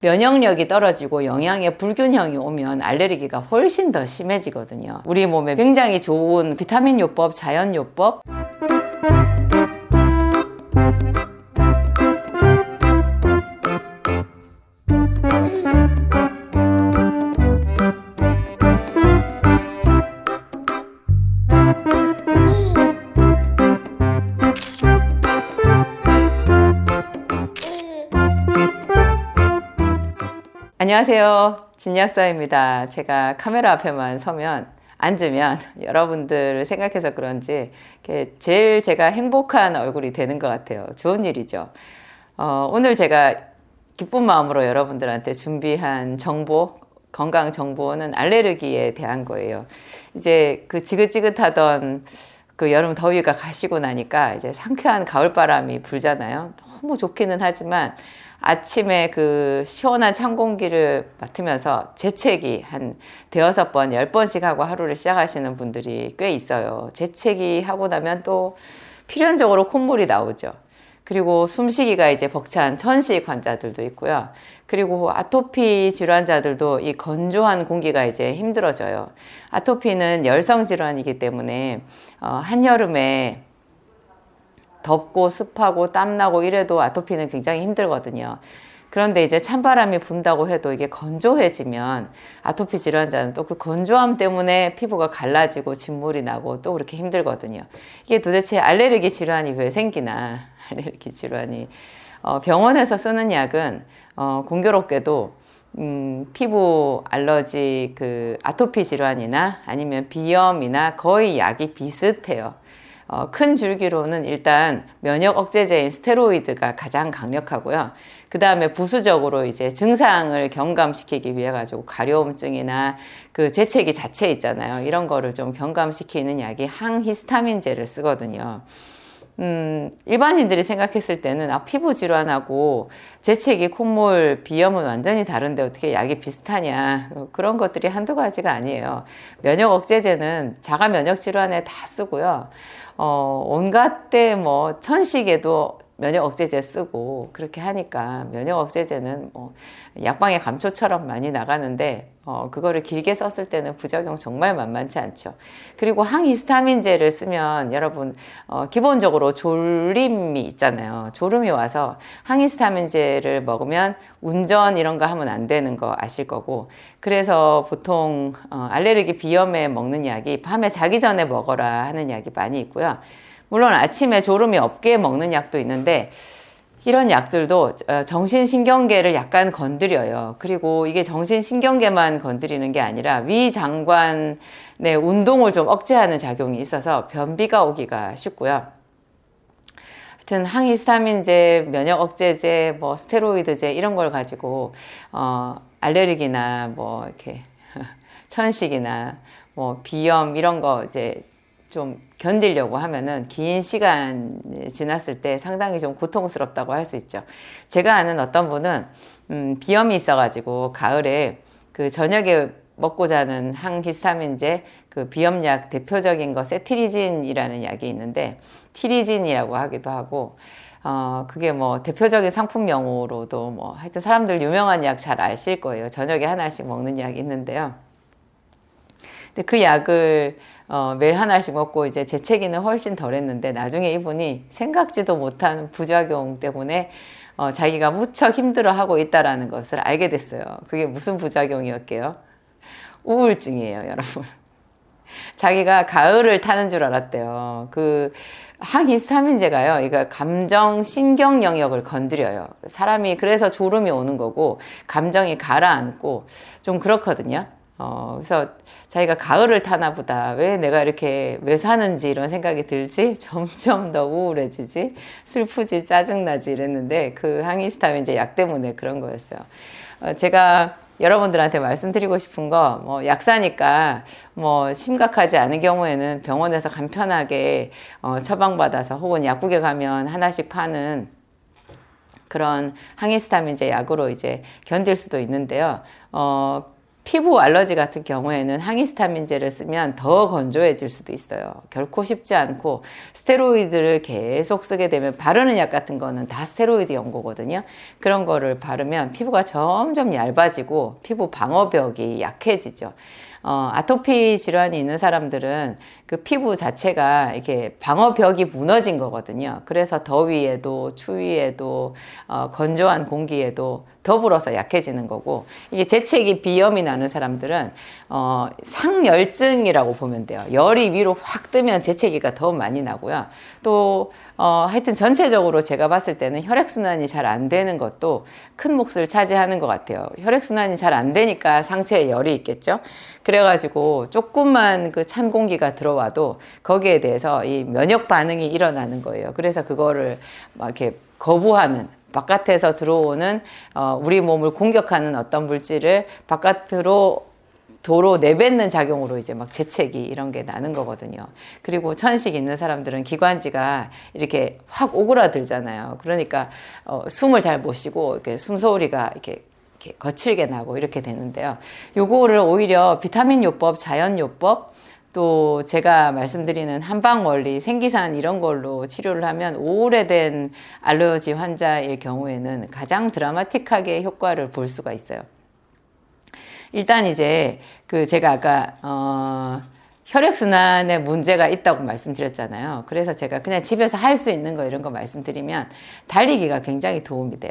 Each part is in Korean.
면역력이 떨어지고 영양의 불균형이 오면 알레르기가 훨씬 더 심해지거든요. 우리 몸에 굉장히 좋은 비타민 요법, 자연 요법, 안녕하세요, 진약사입니다. 제가 카메라 앞에만 서면 앉으면 여러분들을 생각해서 그런지 제일 제가 행복한 얼굴이 되는 것 같아요. 좋은 일이죠. 오늘 제가 기쁜 마음으로 여러분들한테 준비한 정보, 건강 정보는 알레르기에 대한 거예요. 이제 그 지긋지긋하던 그 여름 더위가 가시고 나니까 이제 상쾌한 가을바람이 불잖아요. 너무 좋기는 하지만 아침에 그 시원한 찬 공기를 맡으면서 재채기 한 대여섯 번, 10번씩 하고 하루를 시작하시는 분들이 꽤 있어요. 재채기 하고 나면 또 필연적으로 콧물이 나오죠. 그리고 숨쉬기가 이제 벅찬 천식 환자들도 있고요. 그리고 아토피 질환자들도 이 건조한 공기가 이제 힘들어져요. 아토피는 열성 질환이기 때문에 한여름에 덥고 습하고 땀나고 이래도 아토피는 굉장히 힘들거든요. 그런데 이제 찬바람이 분다고 해도 이게 건조해지면 아토피 질환자는 또 그 건조함 때문에 피부가 갈라지고 진물이 나고 또 그렇게 힘들거든요. 이게 도대체 알레르기 질환이 왜 생기나? 알레르기 질환이 병원에서 쓰는 약은 공교롭게도 피부 알러지 그 아토피 질환이나 아니면 비염이나 거의 약이 비슷해요. 큰 줄기로는 일단 면역 억제제인 스테로이드가 가장 강력하고요. 그 다음에 부수적으로 이제 증상을 경감시키기 위해 가지고 가려움증이나 그 재채기 자체 있잖아요. 이런 거를 좀 경감시키는 약이 항히스타민제를 쓰거든요. 일반인들이 생각했을 때는 피부 질환하고 재채기, 콧물, 비염은 완전히 다른데 어떻게 약이 비슷하냐, 그런 것들이 한두 가지가 아니에요. 면역 억제제는 자가 면역 질환에 다 쓰고요. 온갖 때 뭐 천식에도 면역 억제제 쓰고 그렇게 하니까 면역 억제제는 뭐 약방의 감초처럼 많이 나가는데 그거를 길게 썼을 때는 부작용 정말 만만치 않죠. 그리고 항히스타민제를 쓰면 여러분 기본적으로 졸림이 있잖아요. 졸음이 와서 항히스타민제를 먹으면 운전 이런 거 하면 안 되는 거 아실 거고, 그래서 보통 알레르기 비염에 먹는 약이 밤에 자기 전에 먹어라 하는 약이 많이 있고요. 물론 아침에 졸음이 없게 먹는 약도 있는데 이런 약들도 정신신경계를 약간 건드려요. 그리고 이게 정신신경계만 건드리는 게 아니라 위장관의 운동을 좀 억제하는 작용이 있어서 변비가 오기가 쉽고요. 하여튼 항히스타민제, 면역 억제제, 뭐 스테로이드제 이런 걸 가지고 알레르기나 뭐 이렇게 천식이나 뭐 비염 이런 거 이제 좀 견디려고 하면은 긴 시간 지났을 때 상당히 좀 고통스럽다고 할 수 있죠. 제가 아는 어떤 분은 비염이 있어가지고 가을에 그 저녁에 먹고 자는 항히스타민제 그 비염약 대표적인 거 세티리진이라는 약이 있는데 티리진이라고 하기도 하고 그게 뭐 대표적인 상품명으로도 뭐 하여튼 사람들 유명한 약 잘 아실 거예요. 저녁에 하나씩 먹는 약이 있는데요. 근데 그 약을 매일 하나씩 먹고 이제 재채기는 훨씬 덜 했는데 나중에 이분이 생각지도 못한 부작용 때문에 자기가 무척 힘들어하고 있다라는 것을 알게 됐어요. 그게 무슨 부작용이었게요? 우울증이에요, 여러분. 자기가 가을을 타는 줄 알았대요. 그 항히스타민제가요, 이거 감정, 신경 영역을 건드려요. 사람이 그래서 졸음이 오는 거고 감정이 가라앉고 좀 그렇거든요. 그래서 자기가 가을을 타나 보다. 왜 내가 이렇게 왜 사는지 이런 생각이 들지? 점점 더 우울해지지? 슬프지? 짜증나지? 이랬는데 그 항히스타민제 약 때문에 그런 거였어요. 제가 여러분들한테 말씀드리고 싶은 거, 뭐 약사니까 뭐 심각하지 않은 경우에는 병원에서 간편하게 처방받아서 혹은 약국에 가면 하나씩 파는 그런 항히스타민제 약으로 이제 견딜 수도 있는데요. 피부 알러지 같은 경우에는 항히스타민제를 쓰면 더 건조해질 수도 있어요. 결코 쉽지 않고 스테로이드를 계속 쓰게 되면 바르는 약 같은 거는 다 스테로이드 연고거든요. 그런 거를 바르면 피부가 점점 얇아지고 피부 방어벽이 약해지죠. 아토피 질환이 있는 사람들은 그 피부 자체가 이렇게 방어벽이 무너진 거거든요. 그래서 더위에도 추위에도 건조한 공기에도 더불어서 약해지는 거고, 이게 재채기 비염이 나는 사람들은 상열증이라고 보면 돼요. 열이 위로 확 뜨면 재채기가 더 많이 나고요. 또 하여튼 전체적으로 제가 봤을 때는 혈액순환이 잘 안 되는 것도 큰 몫을 차지하는 것 같아요. 혈액순환이 잘 안 되니까 상체에 열이 있겠죠. 그래가지고 조금만 그 찬 공기가 들어와도 거기에 대해서 이 면역 반응이 일어나는 거예요. 그래서 그거를 막 이렇게 거부하는, 바깥에서 들어오는 우리 몸을 공격하는 어떤 물질을 바깥으로 도로 내뱉는 작용으로 이제 막 재채기 이런 게 나는 거거든요. 그리고 천식 있는 사람들은 기관지가 이렇게 확 오그라들잖아요. 그러니까 숨을 잘 못 쉬고 이렇게 숨소리가 이렇게 거칠게 나고 이렇게 되는데요. 요거를 오히려 비타민 요법, 자연 요법, 또 제가 말씀드리는 한방 원리, 생기산 이런 걸로 치료를 하면 오래된 알러지 환자일 경우에는 가장 드라마틱하게 효과를 볼 수가 있어요. 일단 이제 그 제가 아까 혈액순환에 문제가 있다고 말씀드렸잖아요. 그래서 제가 그냥 집에서 할 수 있는 거 이런 거 말씀드리면 달리기가 굉장히 도움이 돼요.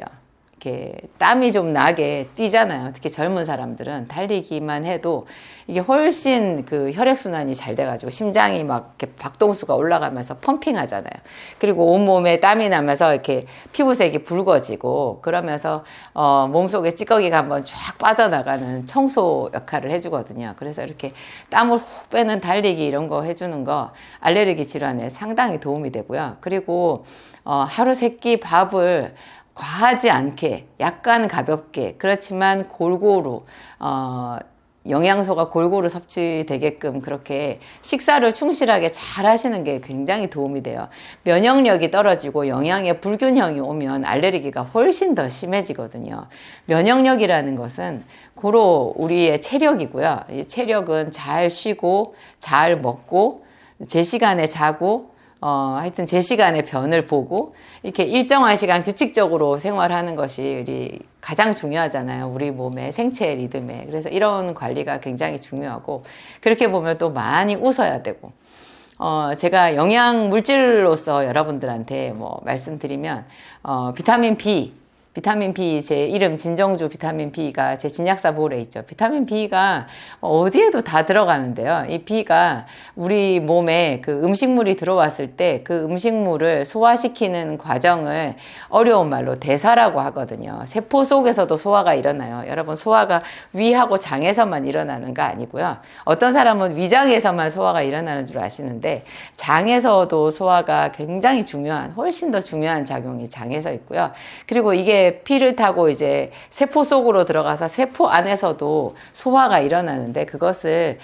이렇게 땀이 좀 나게 뛰잖아요. 특히 젊은 사람들은 달리기만 해도 이게 훨씬 그 혈액순환이 잘 돼가지고 심장이 막 이렇게 박동수가 올라가면서 펌핑하잖아요. 그리고 온몸에 땀이 나면서 이렇게 피부색이 붉어지고 그러면서 몸속에 찌꺼기가 한번 쫙 빠져나가는 청소 역할을 해주거든요. 그래서 이렇게 땀을 훅 빼는 달리기 이런 거 해주는 거 알레르기 질환에 상당히 도움이 되고요. 그리고 하루 세 끼 밥을 과하지 않게 약간 가볍게 그렇지만 골고루 영양소가 골고루 섭취되게끔 그렇게 식사를 충실하게 잘 하시는 게 굉장히 도움이 돼요. 면역력이 떨어지고 영양의 불균형이 오면 알레르기가 훨씬 더 심해지거든요. 면역력이라는 것은 고로 우리의 체력이고요. 이 체력은 잘 쉬고 잘 먹고 제 시간에 자고 하여튼 제 시간에 변을 보고 이렇게 일정한 시간 규칙적으로 생활하는 것이 우리 가장 중요하잖아요. 우리 몸의 생체 리듬에. 그래서 이런 관리가 굉장히 중요하고 그렇게 보면 또 많이 웃어야 되고 제가 영양 물질로서 여러분들한테 뭐 말씀드리면 비타민 B, 제 이름 진정주 비타민 B가 제 진약사 볼에 있죠. 비타민 B가 어디에도 다 들어가는데요. 이 B가 우리 몸에 그 음식물이 들어왔을 때 그 음식물을 소화시키는 과정을 어려운 말로 대사라고 하거든요. 세포 속에서도 소화가 일어나요. 여러분, 소화가 위하고 장에서만 일어나는 거 아니고요. 어떤 사람은 위장에서만 소화가 일어나는 줄 아시는데 장에서도 소화가 굉장히 중요한, 훨씬 더 중요한 작용이 장에서 있고요. 그리고 이게 피를 타고 이제 세포 속으로 들어가서 세포 안에서도 소화가 일어나는데 그것을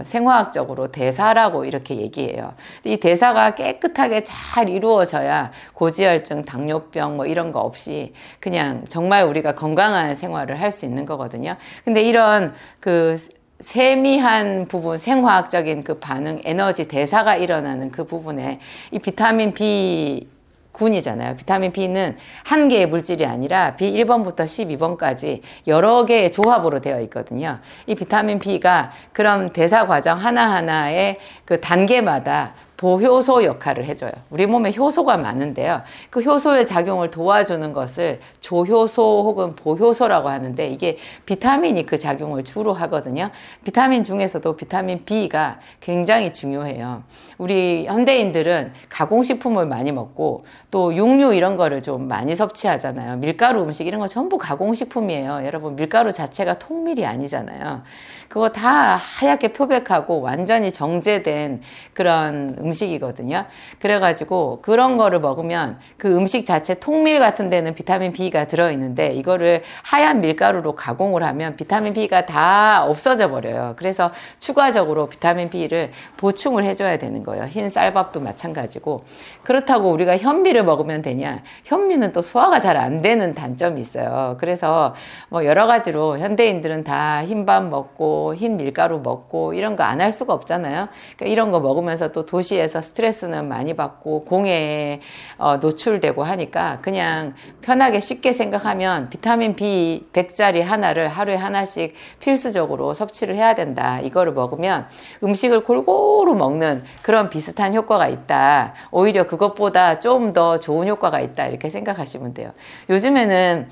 생화학적으로 대사라고 이렇게 얘기해요. 이 대사가 깨끗하게 잘 이루어져야 고지혈증, 당뇨병 뭐 이런 거 없이 그냥 정말 우리가 건강한 생활을 할 수 있는 거거든요. 근데 이런 그 세미한 부분, 생화학적인 그 반응, 에너지 대사가 일어나는 그 부분에 이 비타민 B 군이잖아요. 비타민 B는 한 개의 물질이 아니라 B1번부터 12번까지 여러 개의 조합으로 되어 있거든요. 이 비타민 B가 그런 대사 과정 하나하나의 그 단계마다 보효소 역할을 해줘요. 우리 몸에 효소가 많은데요. 그 효소의 작용을 도와주는 것을 조효소 혹은 보효소라고 하는데 이게 비타민이 그 작용을 주로 하거든요. 비타민 중에서도 비타민 B가 굉장히 중요해요. 우리 현대인들은 가공식품을 많이 먹고 또 육류 이런 거를 좀 많이 섭취하잖아요. 밀가루 음식 이런 거 전부 가공식품이에요. 여러분, 밀가루 자체가 통밀이 아니잖아요. 그거 다 하얗게 표백하고 완전히 정제된 그런 음식이거든요. 그래가지고 그런 거를 먹으면 그 음식 자체 통밀 같은 데는 비타민 B가 들어있는데 이거를 하얀 밀가루로 가공을 하면 비타민 B가 다 없어져 버려요. 그래서 추가적으로 비타민 B를 보충을 해줘야 되는 거예요. 흰 쌀밥도 마찬가지고. 그렇다고 우리가 현미를 먹으면 되냐? 현미는 또 소화가 잘 안 되는 단점이 있어요. 그래서 뭐 여러 가지로 현대인들은 다 흰밥 먹고 흰 밀가루 먹고 이런 거 안 할 수가 없잖아요. 그러니까 이런 거 먹으면서 또 도시에서 스트레스는 많이 받고 공해에 노출되고 하니까 그냥 편하게 쉽게 생각하면 비타민 B 100짜리 하나를 하루에 하나씩 필수적으로 섭취를 해야 된다. 이거를 먹으면 음식을 골고루 먹는 그런 비슷한 효과가 있다. 오히려 그것보다 좀 더 좋은 효과가 있다. 이렇게 생각하시면 돼요. 요즘에는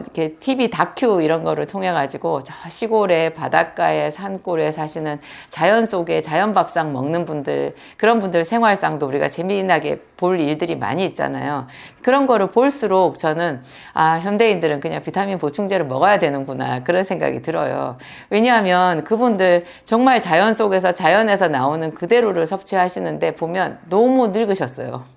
이렇게 TV 다큐 이런 거를 통해 가지고 저 시골에 바닷가에 산골에 사시는 자연 속에 자연밥상 먹는 분들, 그런 분들 생활상도 우리가 재미나게 볼 일들이 많이 있잖아요. 그런 거를 볼수록 저는 현대인들은 그냥 비타민 보충제를 먹어야 되는구나 그런 생각이 들어요. 왜냐하면 그분들 정말 자연 속에서 자연에서 나오는 그대로를 섭취하시는데 보면 너무 늙으셨어요.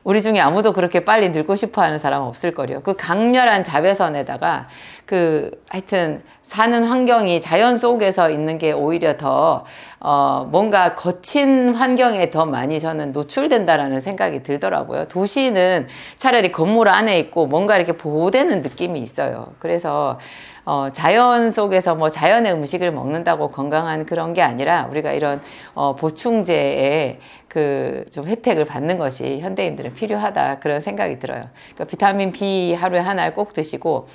우리 중에 아무도 그렇게 빨리 늙고 싶어 하는 사람은 없을 거예요. 그 강렬한 자외선에다가 하여튼 사는 환경이 자연 속에서 있는 게 오히려 더 뭔가 거친 환경에 더 많이 저는 노출된다라는 생각이 들더라고요. 도시는 차라리 건물 안에 있고 뭔가 이렇게 보호되는 느낌이 있어요. 그래서 자연 속에서 뭐 자연의 음식을 먹는다고 건강한 그런 게 아니라 우리가 이런 보충제에 좀 혜택을 받는 것이 현대인들은 필요하다 그런 생각이 들어요. 그러니까 비타민 B 하루에 하나를 꼭 드시고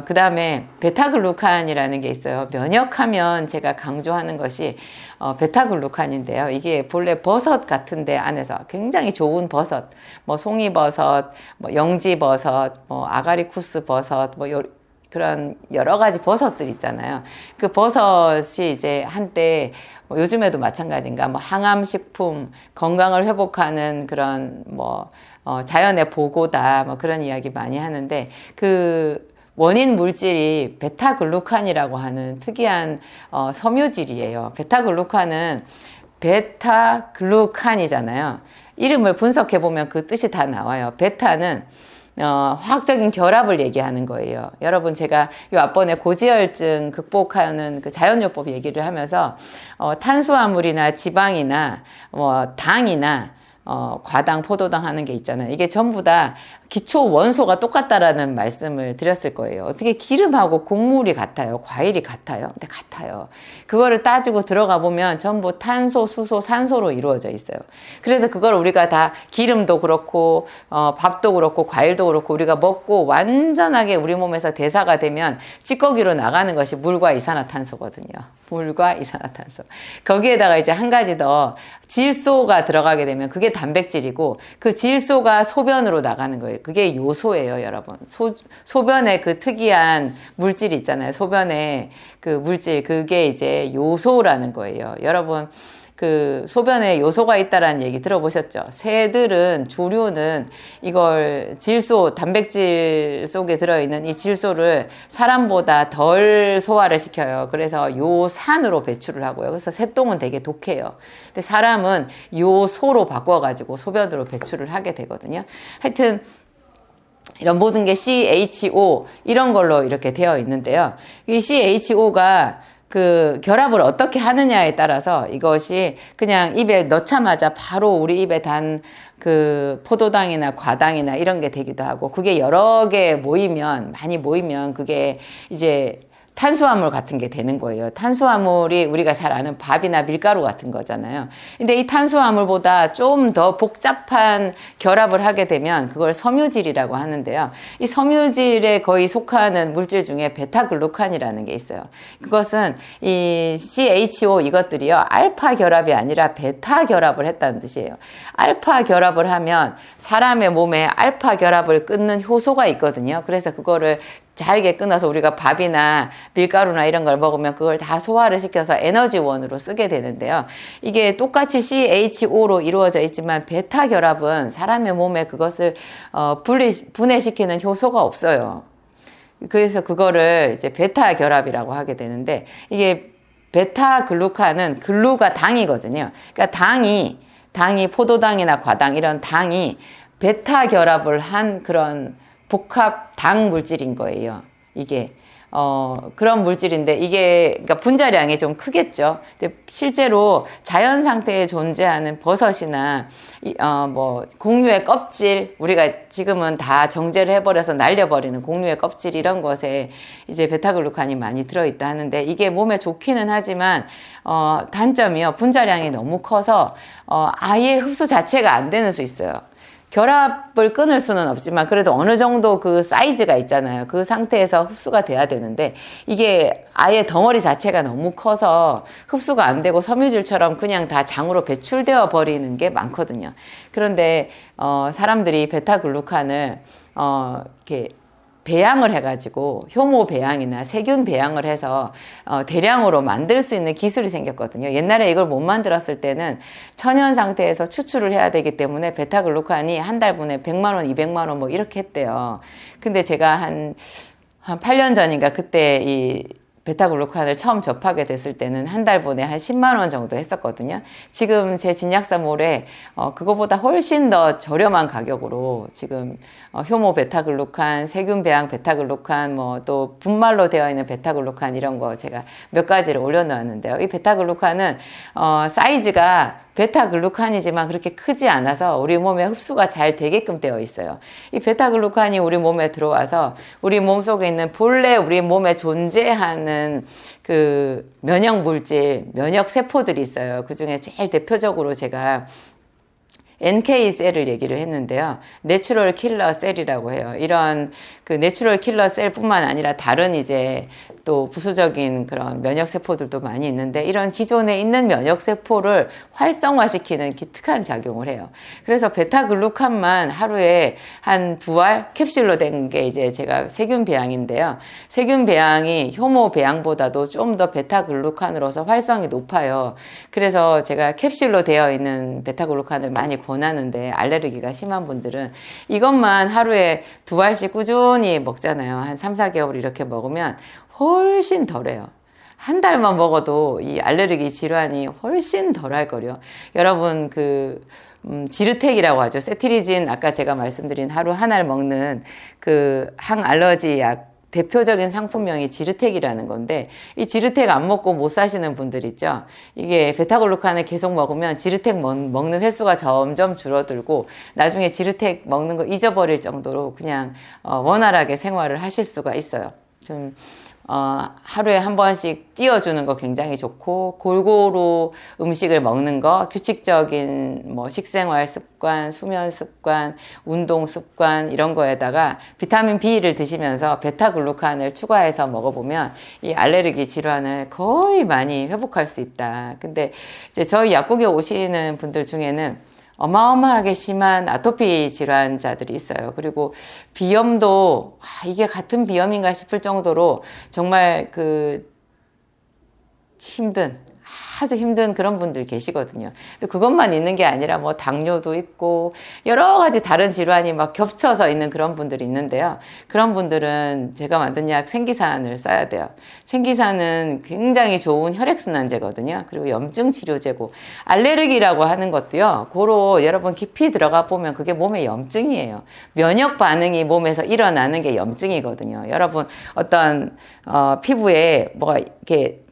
그 다음에 베타글루칸이라는 게 있어요. 면역하면 제가 강조하는 것이 베타글루칸인데요. 이게 본래 버섯 같은데 안에서 굉장히 좋은 버섯, 뭐 송이버섯, 뭐 영지버섯, 뭐 아가리쿠스 버섯, 뭐 그런 여러 가지 버섯들 있잖아요. 그 버섯이 이제 한때 요즘에도 마찬가지인가 뭐 항암식품, 건강을 회복하는 그런 자연의 보고다 뭐 그런 이야기 많이 하는데 그 원인 물질이 베타글루칸이라고 하는 특이한 섬유질이에요. 베타글루칸은 베타글루칸이잖아요. 이름을 분석해 보면 그 뜻이 다 나와요. 베타는 화학적인 결합을 얘기하는 거예요. 여러분 제가 요 앞번에 고지혈증 극복하는 그 자연요법 얘기를 하면서 탄수화물이나 지방이나 당이나 과당, 포도당 하는 게 있잖아요. 이게 전부 다 기초 원소가 똑같다라는 말씀을 드렸을 거예요. 어떻게 기름하고 곡물이 같아요? 과일이 같아요? 근데 같아요. 그거를 따지고 들어가 보면 전부 탄소, 수소, 산소로 이루어져 있어요. 그래서 그걸 우리가 다 기름도 그렇고 밥도 그렇고 과일도 그렇고 우리가 먹고 완전하게 우리 몸에서 대사가 되면 찌꺼기로 나가는 것이 물과 이산화탄소거든요. 물과 이산화탄소. 거기에다가 이제 한 가지 더 질소가 들어가게 되면 그게 단백질이고 그 질소가 소변으로 나가는 거예요. 그게 요소예요, 여러분. 소변에 그 특이한 물질이 있잖아요. 소변에 그 물질, 그게 이제 요소라는 거예요. 여러분, 그 소변에 요소가 있다라는 얘기 들어보셨죠? 새들은, 조류는 이걸 질소, 단백질 속에 들어있는 이 질소를 사람보다 덜 소화를 시켜요. 그래서 요산으로 배출을 하고요. 그래서 새똥은 되게 독해요. 근데 사람은 요소로 바꿔가지고 소변으로 배출을 하게 되거든요. 하여튼 이런 모든 게 CHO 이런 걸로 이렇게 되어 있는데요. 이 CHO가 그 결합을 어떻게 하느냐에 따라서 이것이 그냥 입에 넣자마자 바로 우리 입에 단 그 포도당이나 과당이나 이런 게 되기도 하고 그게 여러 개 모이면 많이 모이면 그게 이제 탄수화물 같은 게 되는 거예요. 탄수화물이 우리가 잘 아는 밥이나 밀가루 같은 거잖아요. 근데 이 탄수화물보다 좀 더 복잡한 결합을 하게 되면 그걸 섬유질이라고 하는데요. 이 섬유질에 거의 속하는 물질 중에 베타글루칸이라는 게 있어요. 그것은 이 CHO 이것들이요. 알파 결합이 아니라 베타 결합을 했다는 뜻이에요. 알파 결합을 하면 사람의 몸에 알파 결합을 끊는 효소가 있거든요. 그래서 그거를 잘게 끊어서 우리가 밥이나 밀가루나 이런 걸 먹으면 그걸 다 소화를 시켜서 에너지원으로 쓰게 되는데요. 이게 똑같이 CHO로 이루어져 있지만 베타 결합은 사람의 몸에 그것을 분해시키는 효소가 없어요. 그래서 그거를 이제 베타 결합이라고 하게 되는데 이게 베타글루칸은 글루가 당이거든요. 그러니까 당이 포도당이나 과당 이런 당이 베타 결합을 한 그런 복합 당 물질인 거예요. 이게 그런 물질인데 이게 그러니까 분자량이 좀 크겠죠. 근데 실제로 자연 상태에 존재하는 버섯이나 뭐 곡류의 껍질, 우리가 지금은 다 정제를 해버려서 날려버리는 곡류의 껍질 이런 것에 이제 베타글루칸이 많이 들어있다 하는데 이게 몸에 좋기는 하지만 단점이요, 분자량이 너무 커서 아예 흡수 자체가 안 되는 수 있어요. 결합을 끊을 수는 없지만 그래도 어느 정도 그 사이즈가 있잖아요. 그 상태에서 흡수가 돼야 되는데 이게 아예 덩어리 자체가 너무 커서 흡수가 안 되고 섬유질처럼 그냥 다 장으로 배출되어 버리는 게 많거든요. 그런데 사람들이 베타글루칸을 이렇게 배양을 해가지고 효모 배양이나 세균 배양을 해서 대량으로 만들 수 있는 기술이 생겼거든요. 옛날에 이걸 못 만들었을 때는 천연 상태에서 추출을 해야 되기 때문에 베타글루칸이 한 달분에 100만 원, 200만 원 뭐 이렇게 했대요. 근데 제가 한 8년 전인가 그때 이 베타글루칸을 처음 접하게 됐을 때는 한 달분에 한 10만 원 정도 했었거든요. 지금 제 진약사몰에 그거보다 훨씬 더 저렴한 가격으로 지금 효모 베타글루칸, 세균 배양 베타글루칸, 뭐 또 분말로 되어 있는 베타글루칸 이런 거 제가 몇 가지를 올려놓았는데요. 이 베타글루칸은 사이즈가 베타글루칸이지만 그렇게 크지 않아서 우리 몸에 흡수가 잘 되게끔 되어 있어요. 이 베타글루칸이 우리 몸에 들어와서 우리 몸 속에 있는 본래 우리 몸에 존재하는 그 면역 물질, 면역 세포들이 있어요. 그 중에 제일 대표적으로 제가 NK셀을 얘기를 했는데요. 내추럴 킬러 셀이라고 해요. 이런 그 내추럴 킬러 셀뿐만 아니라 다른 이제 또 부수적인 그런 면역 세포들도 많이 있는데 이런 기존에 있는 면역 세포를 활성화시키는 기특한 작용을 해요. 그래서 베타글루칸만 하루에 한 2알 캡슐로 된 게 이제 제가 세균 배양인데요. 세균 배양이 효모 배양보다도 좀 더 베타글루칸으로서 활성이 높아요. 그래서 제가 캡슐로 되어 있는 베타글루칸을 많이 권하는데 알레르기가 심한 분들은 이것만 하루에 2알씩 꾸준히 먹잖아요. 한 3, 4개월 이렇게 먹으면 훨씬 덜해요. 한 달만 먹어도 이 알레르기 질환이 훨씬 덜할 거요. 여러분 지르텍이라고 하죠. 세티리진, 아까 제가 말씀드린 하루 한 알 먹는 그 항알러지 약 대표적인 상품명이 지르텍이라는 건데 이 지르텍 안 먹고 못 사시는 분들 있죠. 이게 베타글루칸을 계속 먹으면 지르텍 먹는 횟수가 점점 줄어들고 나중에 지르텍 먹는 거 잊어버릴 정도로 그냥 원활하게 생활을 하실 수가 있어요. 좀 하루에 한 번씩 띄워주는 거 굉장히 좋고 골고루 음식을 먹는 거, 규칙적인 뭐 식생활 습관, 수면 습관, 운동 습관 이런 거에다가 비타민 B를 드시면서 베타글루칸을 추가해서 먹어보면 이 알레르기 질환을 거의 많이 회복할 수 있다. 근데 이제 저희 약국에 오시는 분들 중에는 어마어마하게 심한 아토피 질환자들이 있어요. 그리고 비염도 이게 같은 비염인가 싶을 정도로 정말 아주 힘든 그런 분들 계시거든요. 그것만 있는 게 아니라 뭐 당뇨도 있고 여러 가지 다른 질환이 막 겹쳐서 있는 그런 분들이 있는데요. 그런 분들은 제가 만든 약 생기산을 써야 돼요. 생기산은 굉장히 좋은 혈액순환제거든요. 그리고 염증 치료제고 알레르기라고 하는 것도요. 고로 여러분 깊이 들어가 보면 그게 몸의 염증이에요. 면역 반응이 몸에서 일어나는 게 염증이거든요. 여러분 어떤 피부에 뭐가 이렇게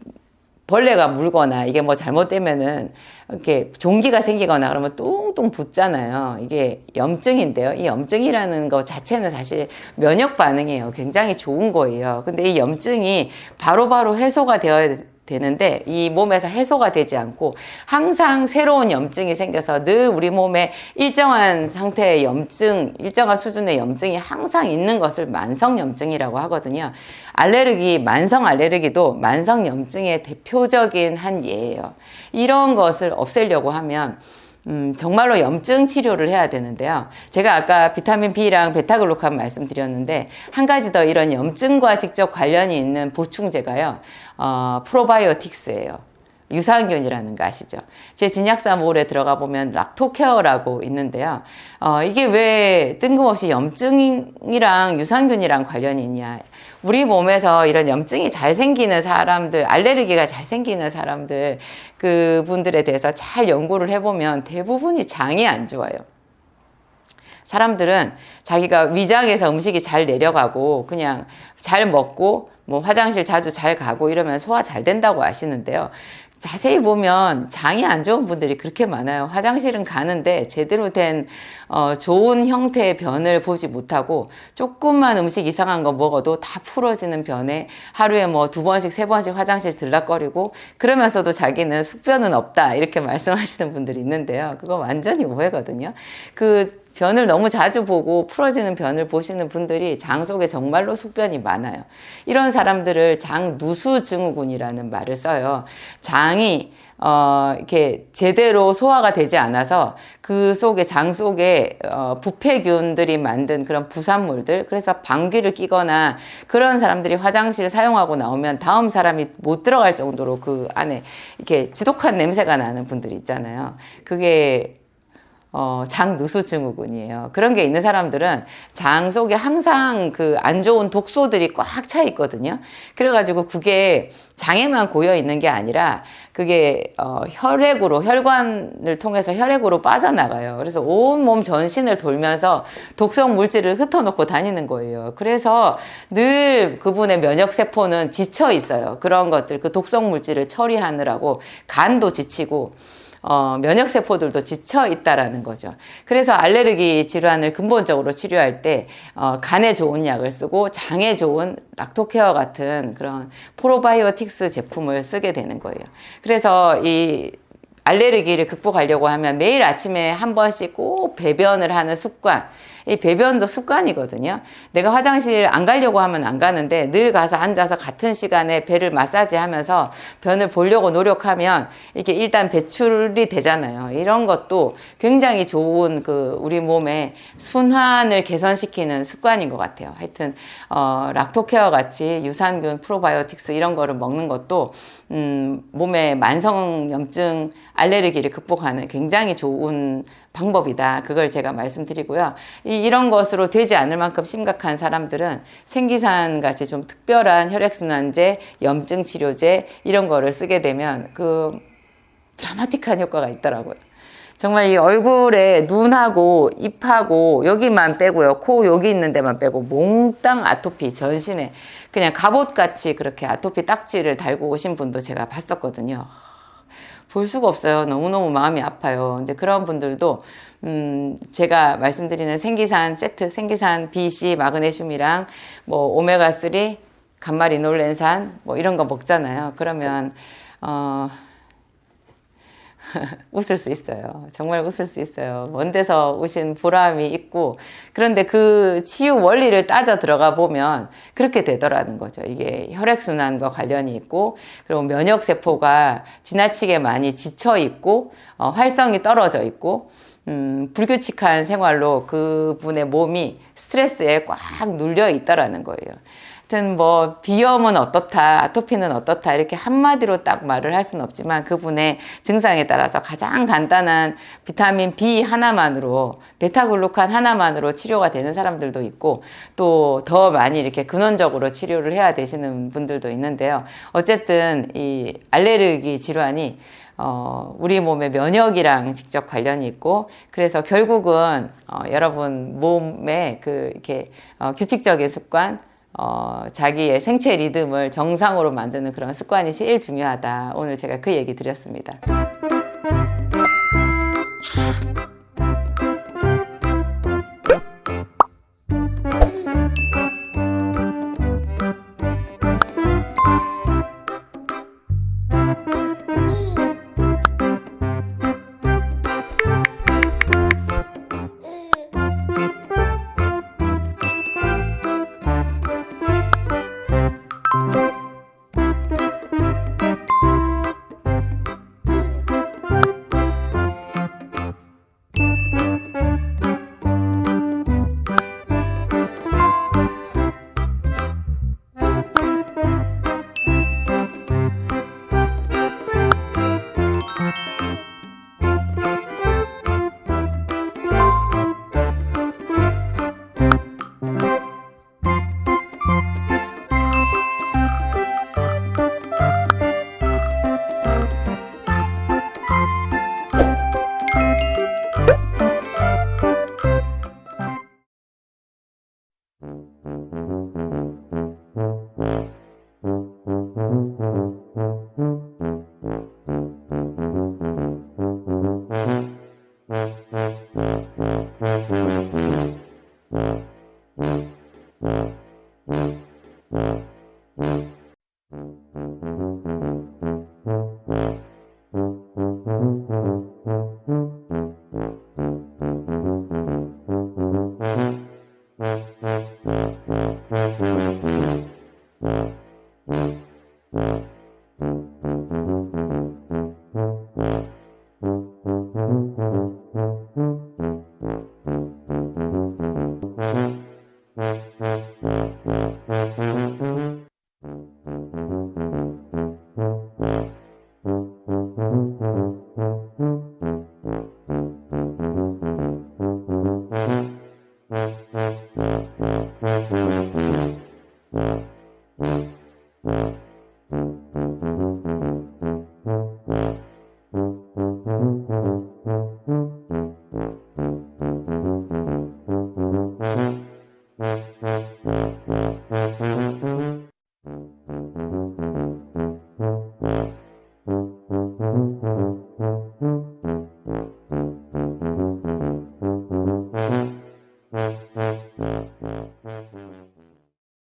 벌레가 물거나 이게 뭐 잘못되면은 이렇게 종기가 생기거나 그러면 뚱뚱 붓잖아요. 이게 염증인데요. 이 염증이라는 것 자체는 사실 면역 반응이에요. 굉장히 좋은 거예요. 근데 이 염증이 바로바로 해소가 되어야 되는데 이 몸에서 해소가 되지 않고 항상 새로운 염증이 생겨서 늘 우리 몸에 일정한 상태의 염증, 일정한 수준의 염증이 항상 있는 것을 만성염증이라고 하거든요. 만성 알레르기도 만성염증의 대표적인 한 예예요. 이런 것을 없애려고 하면 정말로 염증 치료를 해야 되는데요. 제가 아까 비타민 B랑 베타글루칸 말씀드렸는데 한 가지 더 이런 염증과 직접 관련이 있는 보충제가요. 프로바이오틱스예요. 유산균이라는 거 아시죠? 제 진약사몰에 들어가 보면 락토케어라고 있는데요. 이게 왜 뜬금없이 염증이랑 유산균이랑 관련이 있냐. 우리 몸에서 이런 염증이 잘 생기는 사람들, 알레르기가 잘 생기는 사람들, 그분들에 대해서 잘 연구를 해보면 대부분이 장이 안 좋아요. 사람들은 자기가 위장에서 음식이 잘 내려가고 그냥 잘 먹고 뭐 화장실 자주 잘 가고 이러면 소화 잘 된다고 아시는데요. 자세히 보면 장이 안 좋은 분들이 그렇게 많아요. 화장실은 가는데 제대로 된 좋은 형태의 변을 보지 못하고 조금만 음식 이상한 거 먹어도 다 풀어지는 변에 하루에 뭐 2번씩 3번씩 화장실 들락거리고 그러면서도 자기는 숙변은 없다 이렇게 말씀하시는 분들이 있는데요. 그거 완전히 오해거든요. 그 변을 너무 자주 보고 풀어지는 변을 보시는 분들이 장 속에 정말로 숙변이 많아요. 이런 사람들을 장누수증후군이라는 말을 써요. 장이 이렇게 제대로 소화가 되지 않아서 그 속에 장 속에 부패균들이 만든 그런 부산물들, 그래서 방귀를 끼거나 그런 사람들이 화장실 사용하고 나오면 다음 사람이 못 들어갈 정도로 그 안에 이렇게 지독한 냄새가 나는 분들이 있잖아요. 그게 장누수증후군이에요. 그런 게 있는 사람들은 장 속에 항상 그 안 좋은 독소들이 꽉 차 있거든요. 그래가지고 그게 장에만 고여 있는 게 아니라 그게 혈액으로, 혈관을 통해서 혈액으로 빠져나가요. 그래서 온몸 전신을 돌면서 독성 물질을 흩어놓고 다니는 거예요. 그래서 늘 그분의 면역세포는 지쳐 있어요. 그런 것들, 그 독성 물질을 처리하느라고 간도 지치고 면역세포들도 지쳐 있다라는 거죠. 그래서 알레르기 질환을 근본적으로 치료할 때 간에 좋은 약을 쓰고 장에 좋은 락토케어 같은 그런 프로바이오틱스 제품을 쓰게 되는 거예요. 그래서 이 알레르기를 극복하려고 하면 매일 아침에 한 번씩 꼭 배변을 하는 습관, 이 배변도 습관이거든요. 내가 화장실 안 가려고 하면 안 가는데 늘 가서 앉아서 같은 시간에 배를 마사지 하면서 변을 보려고 노력하면 이게 일단 배출이 되잖아요. 이런 것도 굉장히 좋은 우리 몸의 순환을 개선시키는 습관인 것 같아요. 하여튼 락토케어 같이 유산균, 프로바이오틱스 이런 거를 먹는 것도 몸의 만성염증, 알레르기를 극복하는 굉장히 좋은 방법이다. 그걸 제가 말씀드리고요. 이런 것으로 되지 않을 만큼 심각한 사람들은 생기산 같이 좀 특별한 혈액순환제, 염증 치료제 이런 거를 쓰게 되면 그 드라마틱한 효과가 있더라고요. 정말 이 얼굴에 눈하고 입하고 여기만 빼고요. 코 여기 있는 데만 빼고 몽땅 아토피 전신에 그냥 갑옷같이 그렇게 아토피 딱지를 달고 오신 분도 제가 봤었거든요. 볼 수가 없어요. 너무너무 마음이 아파요. 근데 그런 분들도 제가 말씀드리는 생기산 세트, 생기산 B, C, 마그네슘이랑 뭐 오메가3, 감마리놀렌산 뭐 이런 거 먹잖아요. 그러면 웃을 수 있어요. 정말 웃을 수 있어요. 먼 데서 오신 보람이 있고, 그런데 그 치유 원리를 따져 들어가 보면 그렇게 되더라는 거죠. 이게 혈액순환과 관련이 있고, 그리고 면역세포가 지나치게 많이 지쳐 있고, 활성이 떨어져 있고, 불규칙한 생활로 그분의 몸이 스트레스에 꽉 눌려 있다라는 거예요. 하여튼 뭐 비염은 어떻다, 아토피는 어떻다 이렇게 한마디로 딱 말을 할 수는 없지만 그분의 증상에 따라서 가장 간단한 비타민 B 하나만으로, 베타글루칸 하나만으로 치료가 되는 사람들도 있고 또 더 많이 이렇게 근원적으로 치료를 해야 되시는 분들도 있는데요. 어쨌든 이 알레르기 질환이 우리 몸의 면역이랑 직접 관련이 있고, 그래서 결국은 여러분 몸에 이렇게 규칙적인 습관, 자기의 생체 리듬을 정상으로 만드는 그런 습관이 제일 중요하다. 오늘 제가 그 얘기 드렸습니다.